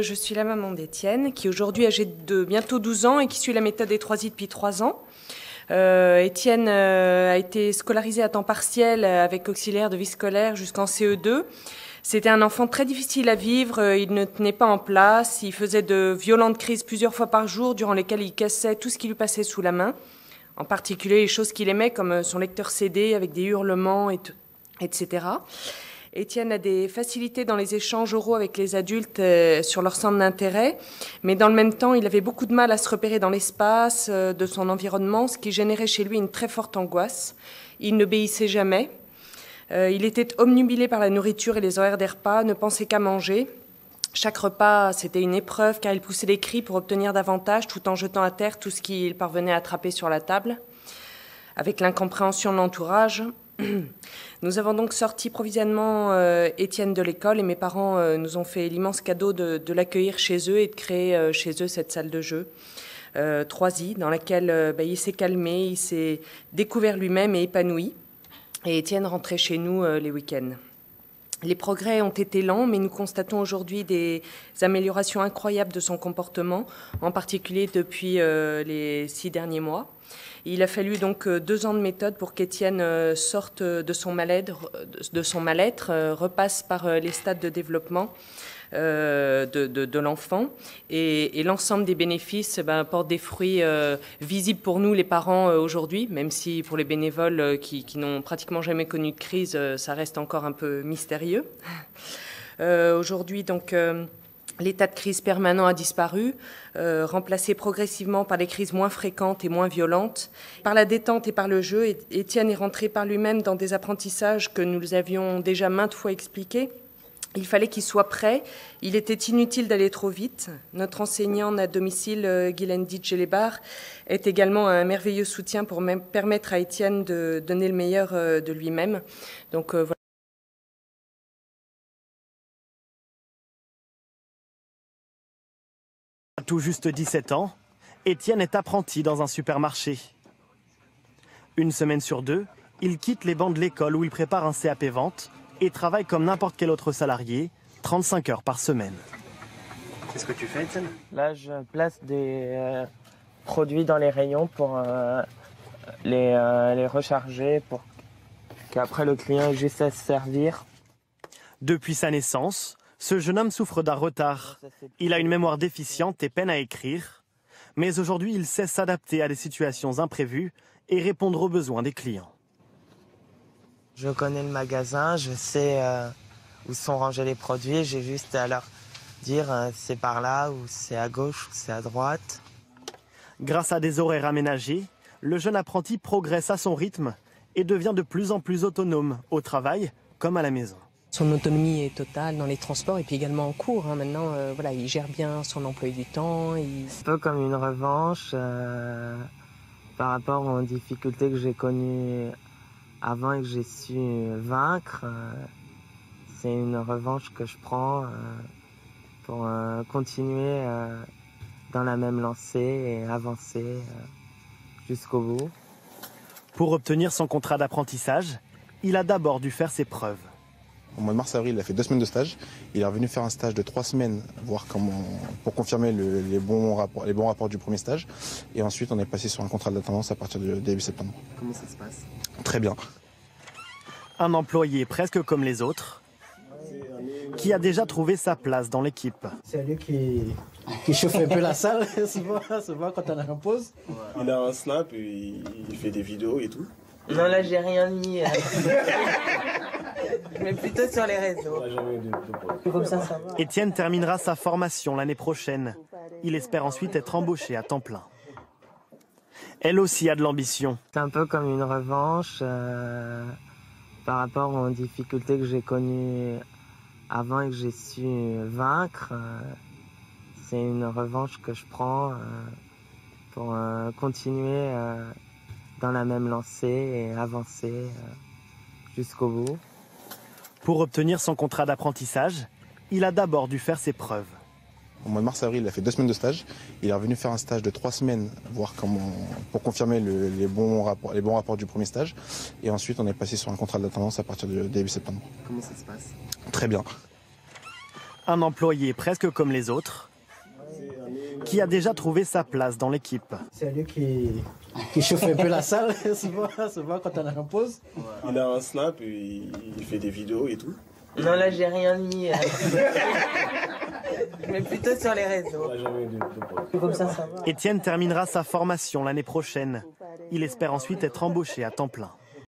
je suis la maman d'Étienne, qui est aujourd'hui âgé de bientôt 12 ans et qui suit la méthode des 3I depuis 3 ans. Étienne a été scolarisé à temps partiel avec auxiliaire de vie scolaire jusqu'en CE2. C'était un enfant très difficile à vivre, il ne tenait pas en place, il faisait de violentes crises plusieurs fois par jour durant lesquelles il cassait tout ce qui lui passait sous la main, en particulier les choses qu'il aimait comme son lecteur CD avec des hurlements, etc. Étienne a des facilités dans les échanges oraux avec les adultes sur leur centre d'intérêt, mais dans le même temps, il avait beaucoup de mal à se repérer dans l'espace de son environnement, ce qui générait chez lui une très forte angoisse. Il n'obéissait jamais. Il était obnubilé par la nourriture et les horaires des repas, ne pensait qu'à manger. Chaque repas, c'était une épreuve car il poussait des cris pour obtenir davantage tout en jetant à terre tout ce qu'il parvenait à attraper sur la table. Avec l'incompréhension de l'entourage, nous avons donc sorti provisoirement Étienne de l'école et mes parents nous ont fait l'immense cadeau de l'accueillir chez eux et de créer chez eux cette salle de jeu 3i dans laquelle il s'est calmé, il s'est découvert lui-même et épanoui. Et Étienne rentrait chez nous les week-ends. Les progrès ont été lents, mais nous constatons aujourd'hui des améliorations incroyables de son comportement, en particulier depuis les 6 derniers mois. Il a fallu donc 2 ans de méthode pour qu'Étienne sorte de son mal-être, repasse par les stades de développement de l'enfant et l'ensemble des bénéfices portent des fruits visibles pour nous les parents aujourd'hui, même si pour les bénévoles qui n'ont pratiquement jamais connu de crise, ça reste encore un peu mystérieux. Aujourd'hui donc l'état de crise permanent a disparu, remplacé progressivement par des crises moins fréquentes et moins violentes. Par la détente et par le jeu, Étienne est rentré par lui-même dans des apprentissages que nous avions déjà maintes fois expliqués. Il fallait qu'il soit prêt. Il était inutile d'aller trop vite. Notre enseignante à domicile, Guylaine Didjelebar, est également un merveilleux soutien pour permettre à Étienne de donner le meilleur de lui-même. Donc voilà. À tout juste 17 ans, Étienne est apprenti dans un supermarché. Une semaine sur 2, il quitte les bancs de l'école où il prépare un CAP vente et travaille comme n'importe quel autre salarié, 35 heures par semaine. Qu'est-ce que tu fais, Étienne? Là, je place des produits dans les rayons pour les recharger, pour qu'après le client ait juste à se servir. Depuis sa naissance, ce jeune homme souffre d'un retard. Il a une mémoire déficiente et peine à écrire. Mais aujourd'hui, il sait s'adapter à des situations imprévues et répondre aux besoins des clients. Je connais le magasin, je sais où sont rangés les produits. J'ai juste à leur dire c'est par là, ou c'est à gauche, ou c'est à droite. Grâce à des horaires aménagés, le jeune apprenti progresse à son rythme et devient de plus en plus autonome au travail comme à la maison. Son autonomie est totale dans les transports et puis également en cours. Maintenant, il gère bien son emploi du temps. C'est un peu comme une revanche par rapport aux difficultés que j'ai connues avant et que j'ai su vaincre. C'est une revanche que je prends pour continuer dans la même lancée et avancer jusqu'au bout. Pour obtenir son contrat d'apprentissage, il a d'abord dû faire ses preuves. Au mois de mars-avril, il a fait 2 semaines de stage. Il est revenu faire un stage de 3 semaines, pour confirmer les bons rapports du premier stage. Et ensuite, on est passé sur un contrat d'attendance à partir du début septembre. Comment ça se passe? Très bien. Un employé presque comme les autres, qui a déjà trouvé sa place dans l'équipe. C'est lui qui chauffe un peu la salle, souvent quand on a une pause. Il a un Snap, et il fait des vidéos et tout. Non, là, j'ai rien mis. Mais plutôt sur les réseaux. Comme ça va. Étienne terminera sa formation l'année prochaine. Il espère ensuite être embauché à temps plein. Elle aussi a de l'ambition. C'est un peu comme une revanche par rapport aux difficultés que j'ai connues avant et que j'ai su vaincre. C'est une revanche que je prends pour continuer dans la même lancée et avancer jusqu'au bout. Pour obtenir son contrat d'apprentissage, il a d'abord dû faire ses preuves. Au mois de mars-avril, il a fait 2 semaines de stage. Il est revenu faire un stage de 3 semaines, pour confirmer les bons rapports du premier stage. Et ensuite, on est passé sur un contrat d'attendance à partir du début septembre. Comment ça se passe? Très bien. Un employé presque comme les autres, qui a déjà trouvé sa place dans l'équipe. C'est lui qui chauffe un peu la salle, souvent quand on a une pause. Il a un Snap, et il fait des vidéos et tout. Non, là, j'ai rien mis. Mais plutôt sur les réseaux. Comme ça va. Étienne terminera sa formation l'année prochaine. Il espère ensuite être embauché à temps plein.